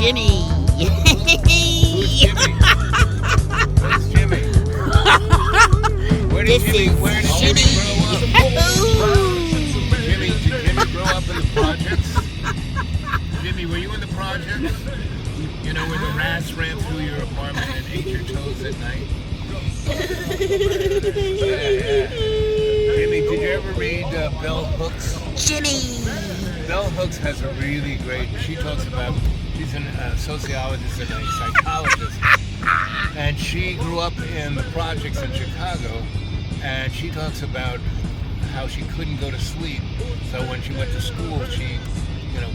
Jimmy. Who's Jimmy? Where's Jimmy? Where did Jimmy grow up? Jimmy, did Jimmy grow up in the projects? Jimmy, were you in the projects? You know, where the rats ran through your apartment and ate your toes at night? Yeah. Jimmy, did you ever read Bell Hooks? Jimmy. Bell Hooks has a really great, she talks about, she's a sociologist and a psychologist, and she grew up in the projects in Chicago, and she talks about how she couldn't go to sleep, so when she went to school, she,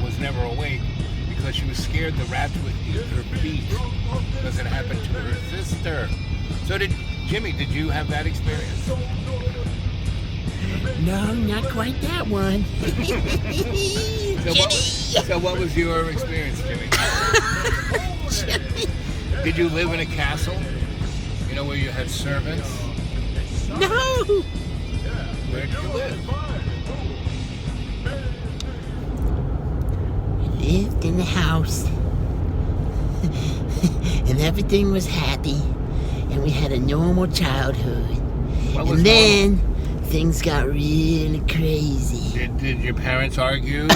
was never awake because she was scared the rats would eat her feet because it happened to her sister. So Jimmy, did you have that experience? No, not quite that one. So what was your experience, Jimmy? Did you live in a castle? Where you had servants? No. Where did you live? We lived in the house. And everything was happy. And we had a normal childhood. And then things got really crazy. Did your parents argue?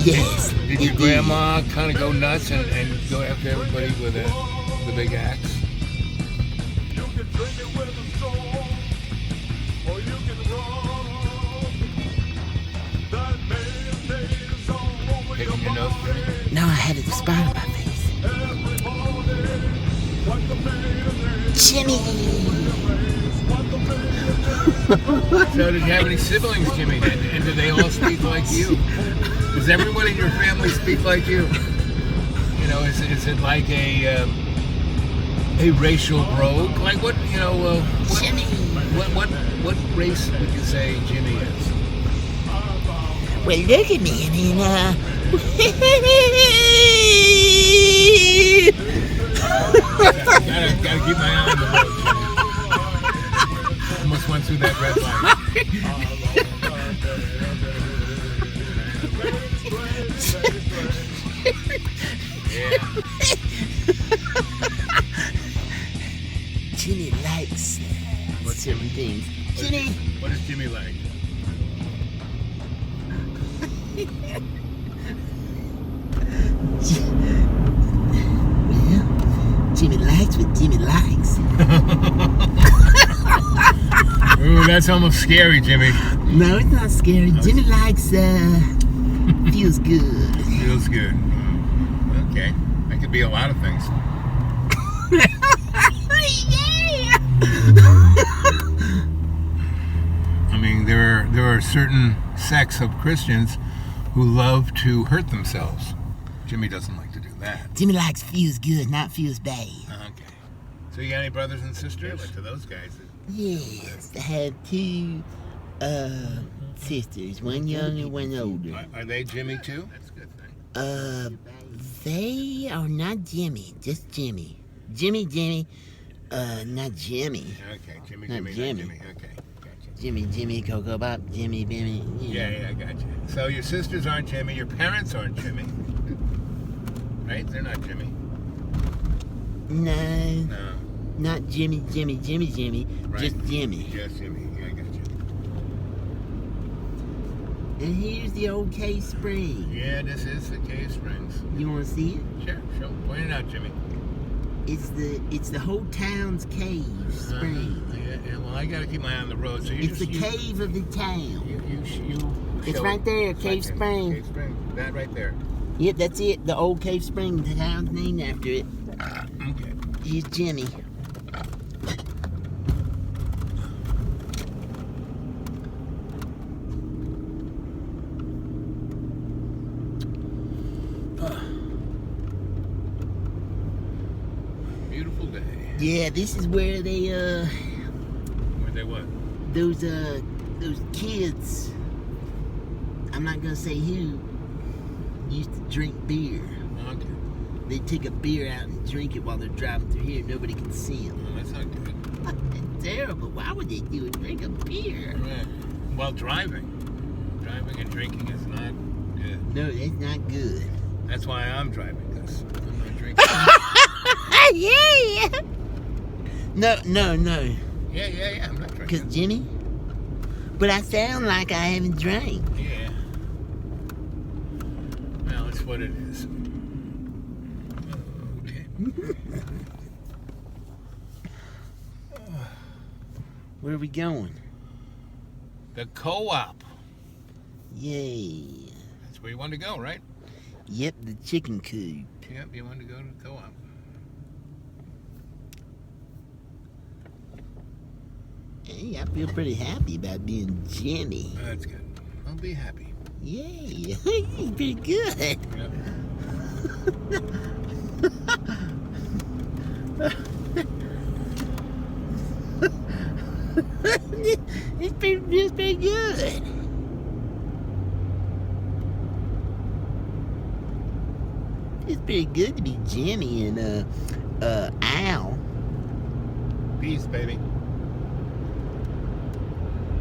Yes. Did your grandma kind of go nuts and go after everybody with the big axe? Taking your nose? No, I had a spot on my face. Jimmy! So did you have any siblings, Jimmy? And do they all speak like you? Does everybody in your family speak like you? Is it like a racial rogue? Like what? Jimmy! What race would you say Jimmy is? Well, look at me. I mean, gotta keep my eye on the road, Jimmy. Almost went through that red light. Yeah. Jimmy likes certain things. Jimmy! What does Jimmy like? Well, Jimmy likes what Jimmy likes. Ooh, that's almost scary, Jimmy. No, it's not scary. Jimmy likes, feels good. Feels good. Okay. That could be a lot of things. Yeah! I mean, there are certain sects of Christians who love to hurt themselves. Jimmy doesn't like to do that. Jimmy likes feels good, not feels bad. Okay. So you got any brothers and sisters? To those guys. Yes, I have two sisters, one younger, one older. Are they Jimmy too? That's a good thing. They are not Jimmy, just Jimmy. Jimmy, not Jimmy. Okay, Jimmy, Not Jimmy, Jimmy. not Jimmy. Okay, gotcha. Jimmy, Cocoa Bop, Jimmy, Bimmy. Yeah, I gotcha. So your sisters aren't Jimmy, your parents aren't Jimmy. Right? They're not Jimmy. No, No. not Jimmy, Right. just Jimmy. Just Jimmy. Yeah, I gotcha. And here's the old Cave Spring. Yeah, this is the Cave Springs. You want to see it? Sure. Point it out, Jimmy. It's the whole town's cave spring. Yeah, well, I got to keep my eye on the road. So It's the cave of the town. It's show right there, Cave Second. Spring. Cave Spring. That right there. Yep, that's it. The old Cave Spring. The town's named after it. Okay. Here's Jimmy. Beautiful day. Yeah, this is where they Where they what? those kids, I'm not gonna say who, used to drink beer. Okay. They take a beer out and drink it while they're driving through here. Nobody can see them. Well, that's not good. That's terrible. Why would they do it? Drink a beer? Right. While driving. Driving and drinking is not good. No, that's not good. That's why I'm driving, because I'm not drinking. Yeah. No. Yeah, I'm not drinking. Because Jimmy? But I sound like I haven't drank. Yeah. Well, it's what it is. Okay. Where are we going? The co-op. Yay. That's where you want to go, right? Yep, the chicken coop. Yep, you want to go to the co-op. Hey, I feel pretty happy about being Jimmy. That's good. I'll be happy. Yay. He's pretty good. Yep. It's pretty good. It's pretty good to be Jimmy and Al. Peace, baby.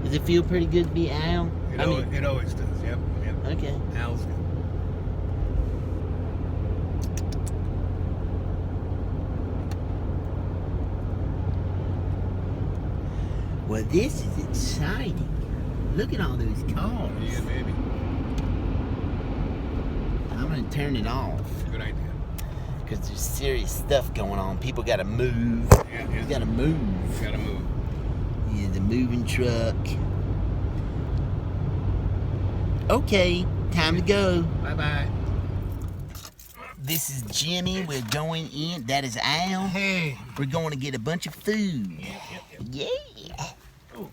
Does it feel pretty good to be Al? It always does. Yep. Okay. Al's good. Well, this is exciting. Look at all those cars. Yeah, baby. I'm gonna turn it off Good idea. because there's serious stuff going on. People gotta move. Yeah. You gotta move. Gotta move. Yeah, the moving truck. Okay, time to go. Bye-bye. This is Jimmy. We're going in. That is Al. Hey. We're going to get a bunch of food. Yeah. Oh.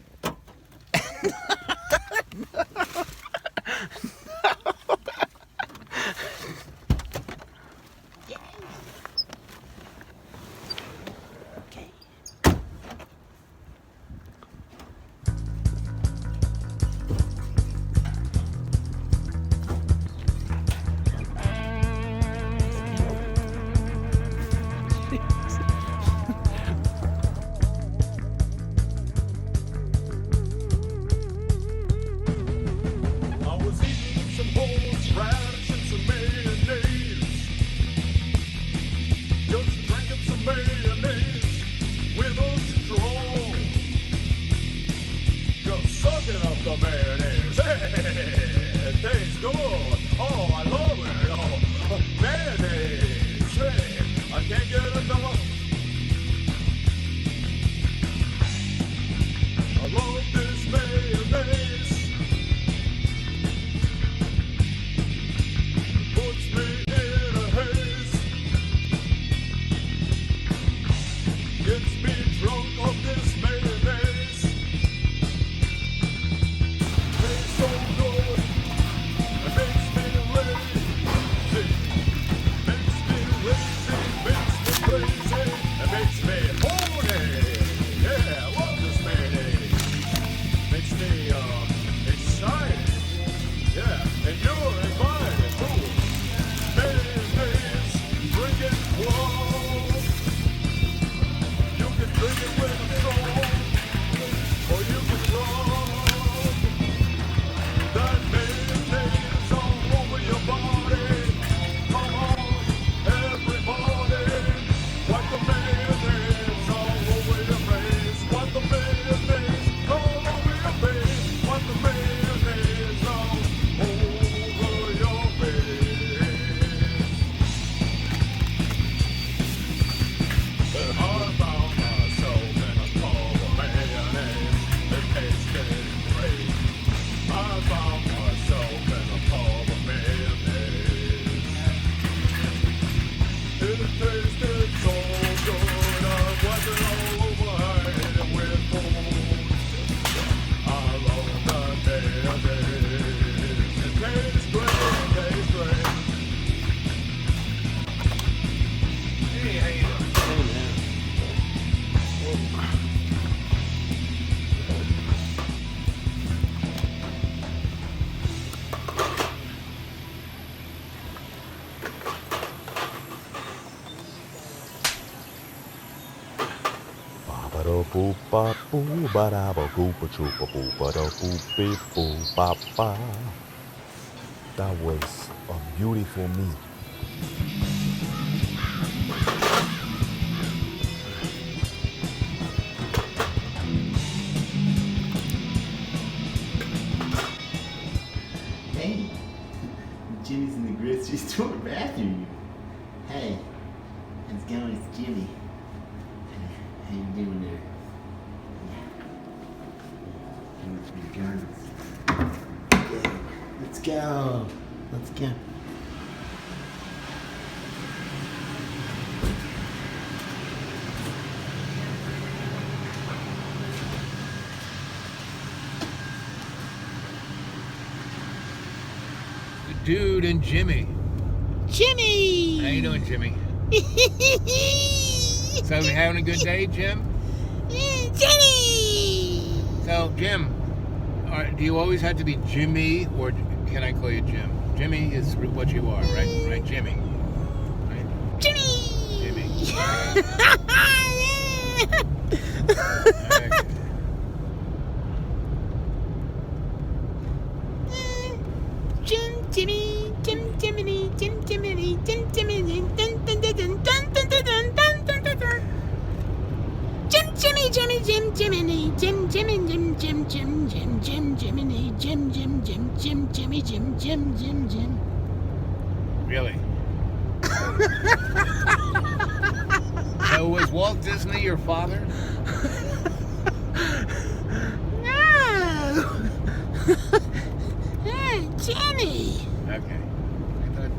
Okay. That was a beautiful me. Hey, Jimmy's in the grocery store bathroom. Hey, how's it going? It's Jimmy. How you doing there? Let's go. Let's go. The dude and Jimmy. Jimmy! How you doing, Jimmy? So we having a good day, Jim? Jimmy! So, Jim, do you always have to be Jimmy, or can I call you Jim? Jimmy is what you are, right? Right, Jimmy. Right? Jimmy! Jimmy. Jimmy, Jiminy, Jiminy, Jiminy, dun dun dun dun dun dun dun dun dun dun dun. Jimmy, Jiminy, Jim. Really? So was Walt Disney your father? No. Hey, Jimmy. Okay. I thought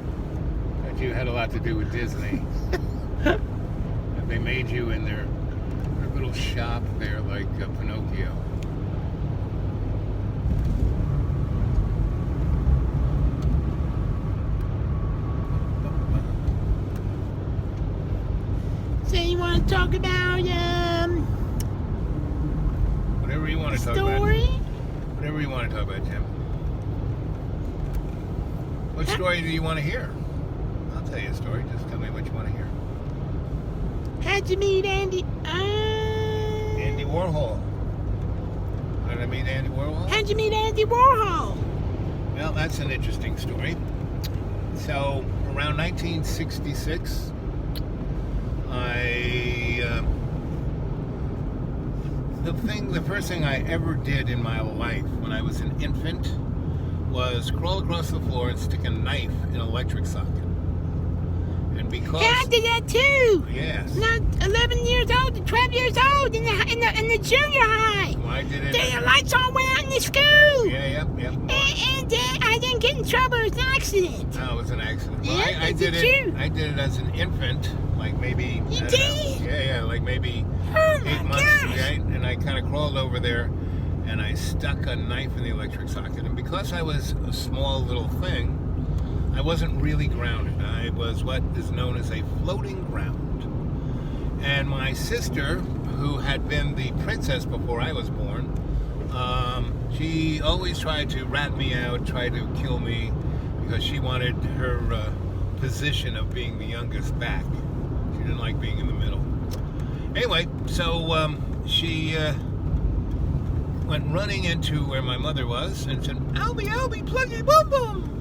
you had a lot to do with Disney. That they made you in their little shop there, like Pinocchio. So you want to talk about Whatever you want to talk story? about. Whatever you want to talk about, Jim. What story do you want to hear? I'll tell you a story. Just tell me what you want to hear. How'd you meet Andy? Andy Warhol. How did I meet Andy Warhol? How'd you meet Andy Warhol? Well, that's an interesting story. So, around 1966, the first thing I ever did in my life when I was an infant was crawl across the floor and stick a knife in an electric socket. And because Yeah, I did that too. yes, Not 11 years old to 12 years old in the junior high. well, I did it. The lights all went out in the school. Yeah, yep. And I didn't get in trouble. It was an accident. No, it was an accident. Well, Yeah, I did did it. you? I did it as an infant, like maybe. You I don't did? know, yeah, like maybe Oh 8 my months, gosh. right? And I kind of crawled over there, and I stuck a knife in the electric socket. And because I was a small little thing, I wasn't really grounded. I was what is known as a floating ground. And my sister, who had been the princess before I was born, she always tried to rat me out, try to kill me, because she wanted her position of being the youngest back. She didn't like being in the middle. Anyway, so she went running into where my mother was and said, "Albie, pluggy, boom, boom."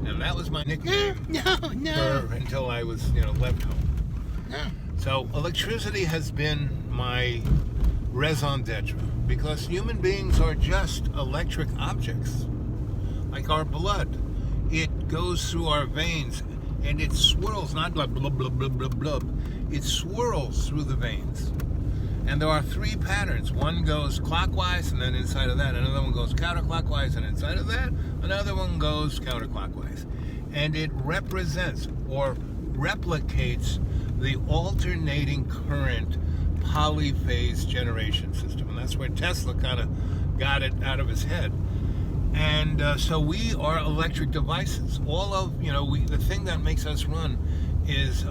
And that was my nickname No. until I was, left home. No. So electricity has been my raison d'etre, because human beings are just electric objects, like our blood. It goes through our veins and it swirls, not like blub, blub, blub, blub, blub. It swirls through the veins. And there are 3 patterns. One goes clockwise, and then inside of that, another one goes counterclockwise, and inside of that, another one goes counterclockwise. And it represents or replicates the alternating current polyphase generation system. And that's where Tesla kind of got it out of his head. And so we are electric devices. All of, the thing that makes us run is,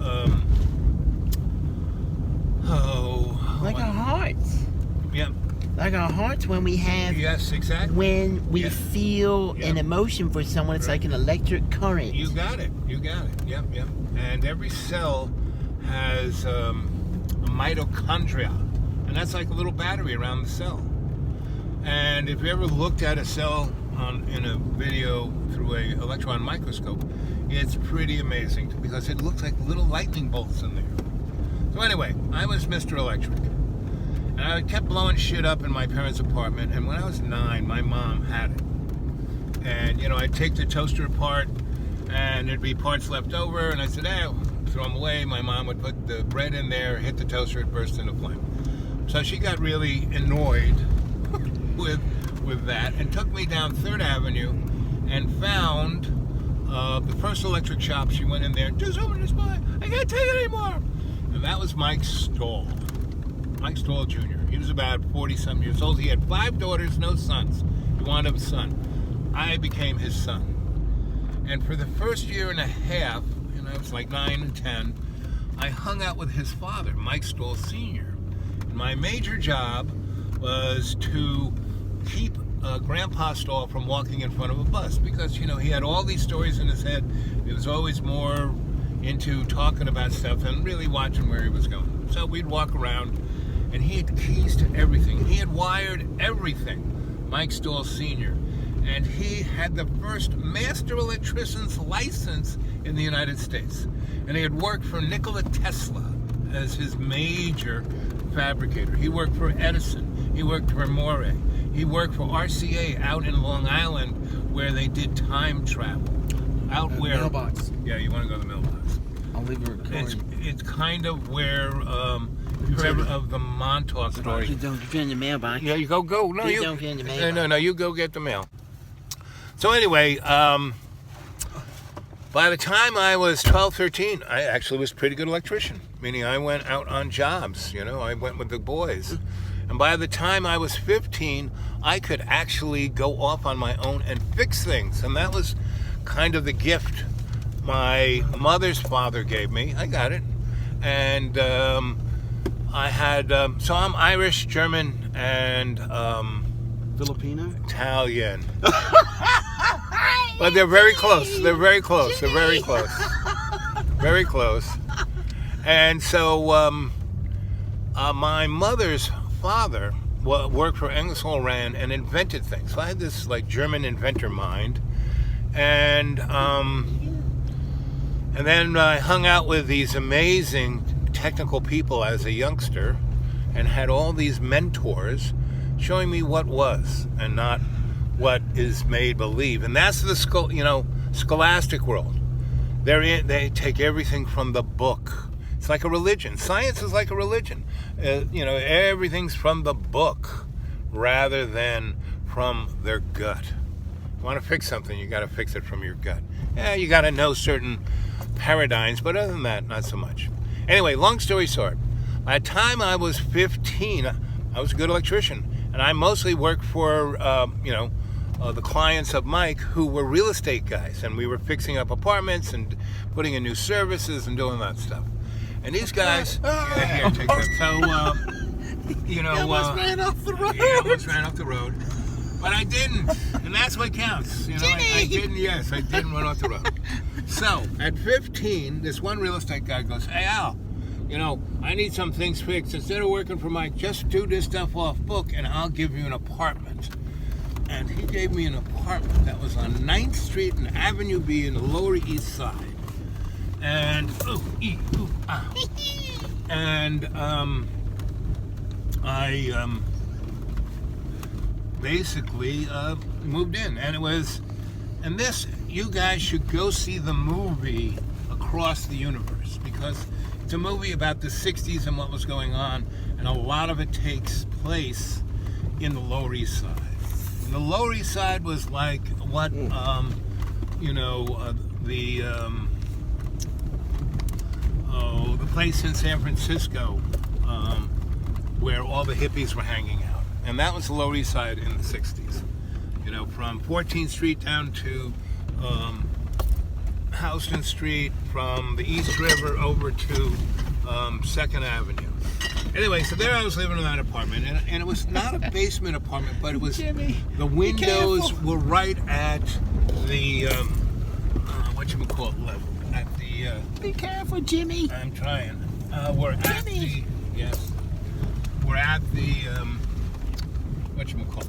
Like our hearts. Yeah. Like our hearts when we have. Yes, exactly. When we Yeah. feel Yeah. an emotion for someone, it's Right. like an electric current. You got it. Yep. And every cell has a mitochondria, And that's like a little battery around the cell. And if you ever looked at a cell in a video through a electron microscope, it's pretty amazing because it looks like little lightning bolts in there. So anyway, I was Mr. Electric. And I kept blowing shit up in my parents' apartment. And when I was 9, my mom had it. And, you know, I'd take the toaster apart and there'd be parts left over. And I said, hey, throw them away. My mom would put the bread in there, hit the toaster, it burst into flame. So she got really annoyed with that and took me down 3rd Avenue and found the first electric shop. She went in there, just open this boy, I can't take it anymore. And that was Mike Stahl. Mike Stahl Jr. He was about 40-something years old. He had 5 daughters, no sons. He wanted a son. I became his son. And for the first year and a half, and I was like 9 and 10, I hung out with his father, Mike Stahl Sr. And my major job was to keep Grandpa Stahl from walking in front of a bus because, you know, he had all these stories in his head. He was always more into talking about stuff and really watching where he was going. So we'd walk around, and he had keys to everything. He had wired everything, Mike Stahl Sr., and he had the first master electrician's license in the United States. And he had worked for Nikola Tesla as his major fabricator. He worked for Edison. He worked for Moray. He worked for RCA out in Long Island where they did time travel. Out where... Mailbox. Yeah, you want to go to the mailbox. I'll leave a recording. It's kind of where... of the Montauk story. You don't get in the mailbox. Yeah, you go. No, you don't get in the mailbox. No, you go get the mail. So anyway, by the time I was 12, 13, I actually was a pretty good electrician. Meaning I went out on jobs, you know, I went with the boys. And by the time I was 15, I could actually go off on my own and fix things. And that was kind of the gift my mother's father gave me. I got it. And I had, so I'm Irish, German, and Filipino? Italian. But they're very close. They're very close. They're very close. Very close. And so my mother's father worked for Ingersoll Rand and invented things. So I had this like German inventor mind. And then I hung out with these amazing technical people as a youngster and had all these mentors showing me what was and not what is made believe. And that's the scholastic world. They take everything from the book. It's like a religion. Science is like a religion. Everything's from the book rather than from their gut. You want to fix something, you got to fix it from your gut. Yeah, you got to know certain paradigms, but other than that, not so much. Anyway, long story short, by the time I was 15, I was a good electrician, and I mostly worked for, the clients of Mike who were real estate guys, and we were fixing up apartments and putting in new services and doing that stuff. And these guys, here, take that. So, almost ran off the road. Yeah, almost ran off the road. But I didn't, and that's what counts. I didn't run off the road. So, at 15, this one real estate guy goes, hey, Al, I need some things fixed. Instead of working for Mike, just do this stuff off book, and I'll give you an apartment. And he gave me an apartment that was on 9th Street and Avenue B in the Lower East Side. And, I basically moved in. And this, you guys should go see the movie Across the Universe, because it's a movie about the 60s and what was going on, and a lot of it takes place in the Lower East Side. And the Lower East Side was like what, the place in San Francisco where all the hippies were hanging out. And that was the Lower East Side in the 60s. From 14th Street down to Houston Street, from the East River over to 2nd Avenue. Anyway, so there I was living in that apartment, and it was not a basement apartment, but it was, Jimmy, the windows were right at the, level, at the, be careful, Jimmy. I'm trying. We're at Jimmy. yes. we're at the whatchamacallit,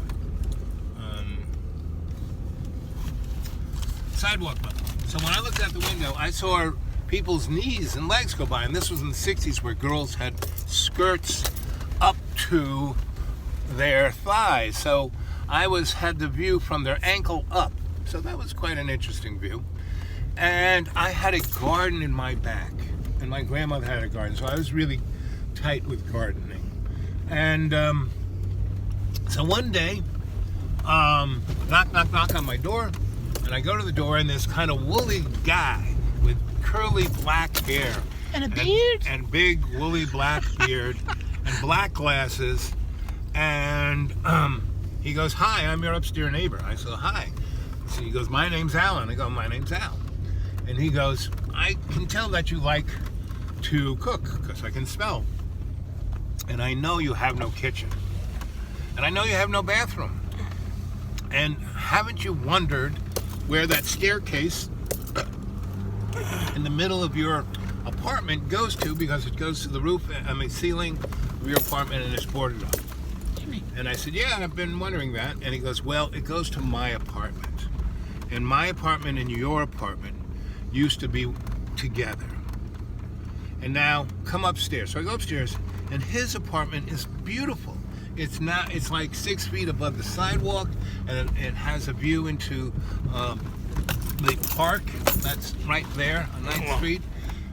sidewalk button. So when I looked out the window, I saw people's knees and legs go by, and this was in the 60s where girls had skirts up to their thighs. So I had the view from their ankle up. So that was quite an interesting view. And I had a garden in my back, and my grandmother had a garden, so I was really tight with gardening. And so one day, knock, knock, knock on my door, and I go to the door, and this kind of woolly guy with curly black hair And a beard? and big woolly black beard and black glasses, and he goes, "Hi, I'm your upstairs neighbor." I said, "Hi." So he goes, "My name's Alan." I go, "My name's Al." And he goes, "I can tell that you like to cook because I can smell. And I know you have no kitchen. And I know you have no bathroom. And haven't you wondered where that staircase in the middle of your apartment goes to, because it goes to the roof, ceiling of your apartment, and it's boarded up?" And I said, "Yeah, I've been wondering that." And he goes, "Well, it goes to my apartment. And my apartment and your apartment used to be together. And now come upstairs." So I go upstairs, and his apartment is beautiful. It's like 6 feet above the sidewalk, and it has a view into the park that's right there on 9th Street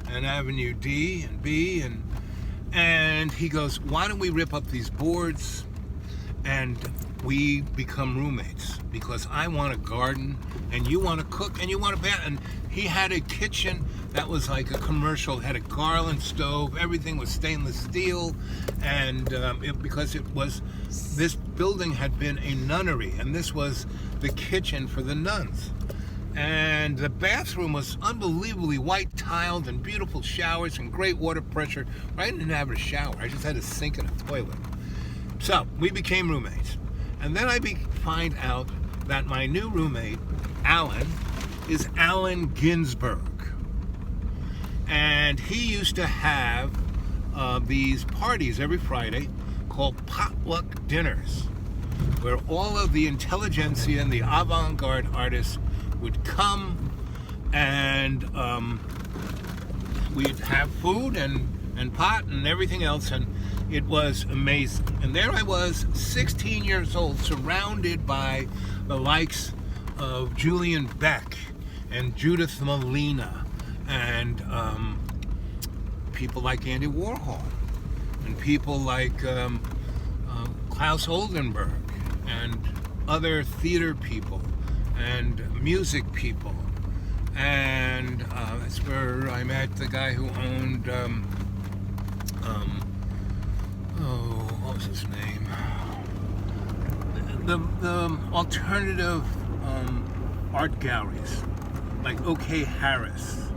and Avenue D and B. And he goes, "Why don't we rip up these boards and we become roommates, because I want a garden and you want to cook and you want a bath." And he had a kitchen that was like a commercial, had a Garland stove, everything was stainless steel, and because this building had been a nunnery, and this was the kitchen for the nuns. And the bathroom was unbelievably white tiled and beautiful showers and great water pressure. I didn't have a shower, I just had a sink and a toilet. So we became roommates. And then I find out that my new roommate, Alan, is Allen Ginsberg. And he used to have these parties every Friday called potluck dinners, where all of the intelligentsia and the avant-garde artists would come, and we'd have food and pot and everything else, and it was amazing. And there I was, 16 years old, surrounded by the likes of Julian Beck and Judith Malina and people like Andy Warhol and people like Klaus Oldenburg and other theater people and music people. And that's where I met the guy who owned what was his name? The alternative art galleries, like OK Harris,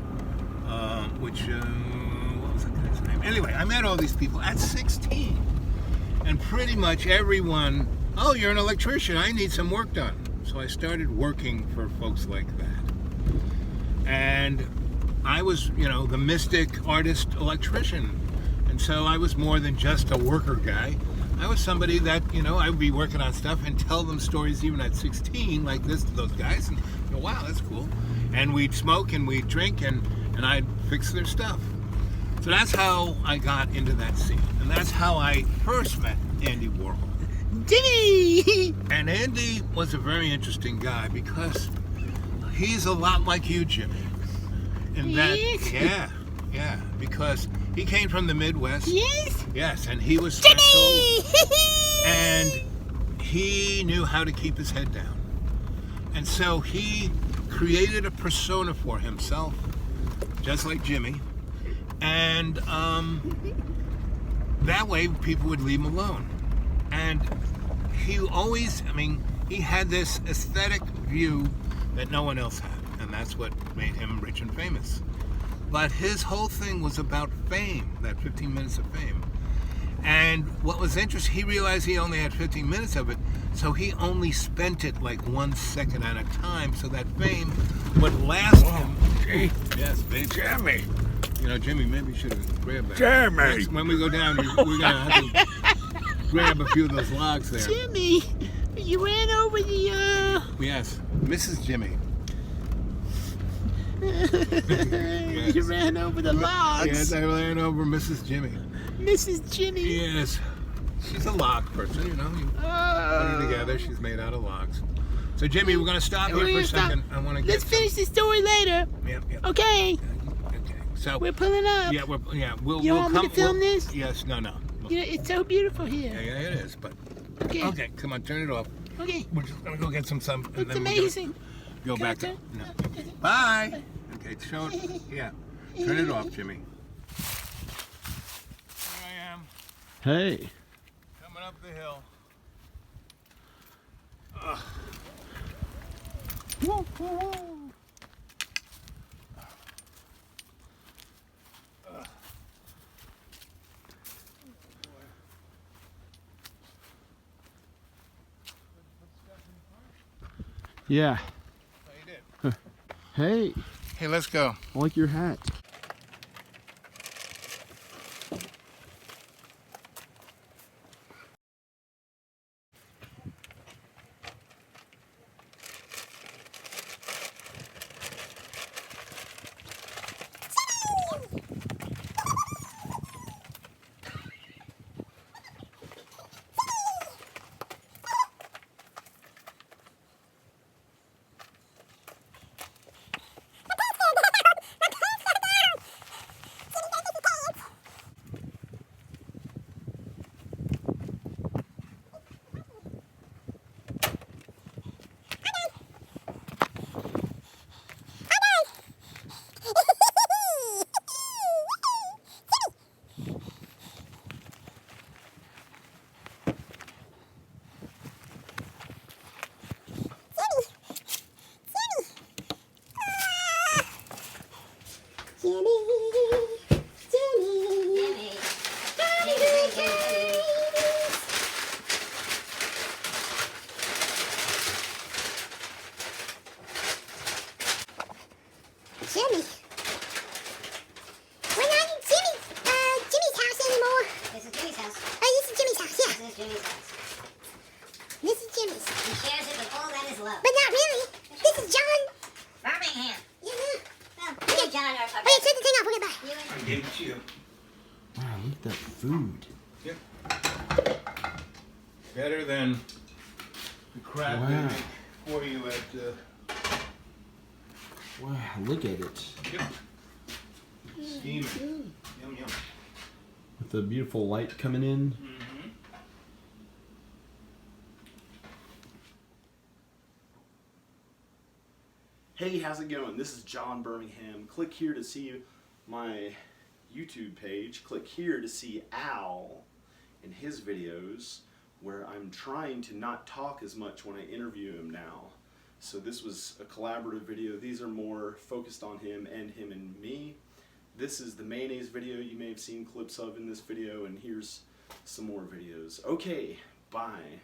which what was that guy's name? Anyway, I met all these people at 16, and pretty much everyone, "Oh, you're an electrician, I need some work done." So I started working for folks like that, and I was, the mystic artist electrician. And so I was more than just a worker guy. I was somebody that, I would be working on stuff and tell them stories even at 16 like this to those guys, and wow, that's cool. And we'd smoke and we'd drink, and I'd fix their stuff. So that's how I got into that scene. And that's how I first met Andy Warhol. Jimmy! And Andy was a very interesting guy because he's a lot like you, Jimmy. In that, yeah, because he came from the Midwest. Yes? Yes, and he was special. Jimmy! And he knew how to keep his head down. And so he created a persona for himself, just like Jimmy. And that way people would leave him alone. And he always, he had this aesthetic view that no one else had. And that's what made him rich and famous. But his whole thing was about fame, that 15 minutes of fame. And what was interesting, he realized he only had 15 minutes of it, so he only spent it like 1 second at a time, so that fame would last him. Gee. Yes, baby. Jimmy. Jimmy, maybe you should have grabbed that. Jimmy. When we go down, we're going to have to grab a few of those logs there. Jimmy, you ran over the, Yes, Mrs. Jimmy. You ran over the logs. Yes, I ran over Mrs. Jimmy. Mrs. Jimmy. Yes, she's a log person, you know. You put her together, she's made out of logs. So, Jimmy, we're going to stop here for a second. I want to get Let's finish the story later. Yep. Okay. Okay. So We're pulling up. yeah, we'll You want me come. to film this? Yes. No. You know, it's so beautiful here. Yeah, it is. But Okay. okay, come on, turn it off. Okay. We're just gonna go get some sun. And It's then amazing. Go back to. No. Bye. Okay, show it. Yeah. Turn it off, Jimmy. Here I am, Hey. coming up the hill. Woo, woo, woo. Yeah. How you did? Hey, Hey, let's go. I like your hat. Jimmy. We're not in Jimmy's house anymore. This is Jimmy's house. Oh, this is Jimmy's house, yeah. This is Jimmy's house. This is Jimmy's. He shares it with all that is love. But not really. This is John. Birmingham. Yeah. Well, me and John are Oh, yeah, turn the thing off. We'll get back. you and I gave it to you. Wow, look at that food. Yep. Better than the crap they Wow. make for you at. Wow, look at it. Yep. Steaming. Yum yum. With the beautiful light coming in. Hey, how's it going? This is John Birmingham. Click here to see my YouTube page. Click here to see Al in his videos, where I'm trying to not talk as much when I interview him now. So this was a collaborative video. These are more focused on him and me. This is the mayonnaise video you may have seen clips of in this video, and here's some more videos. Okay, bye.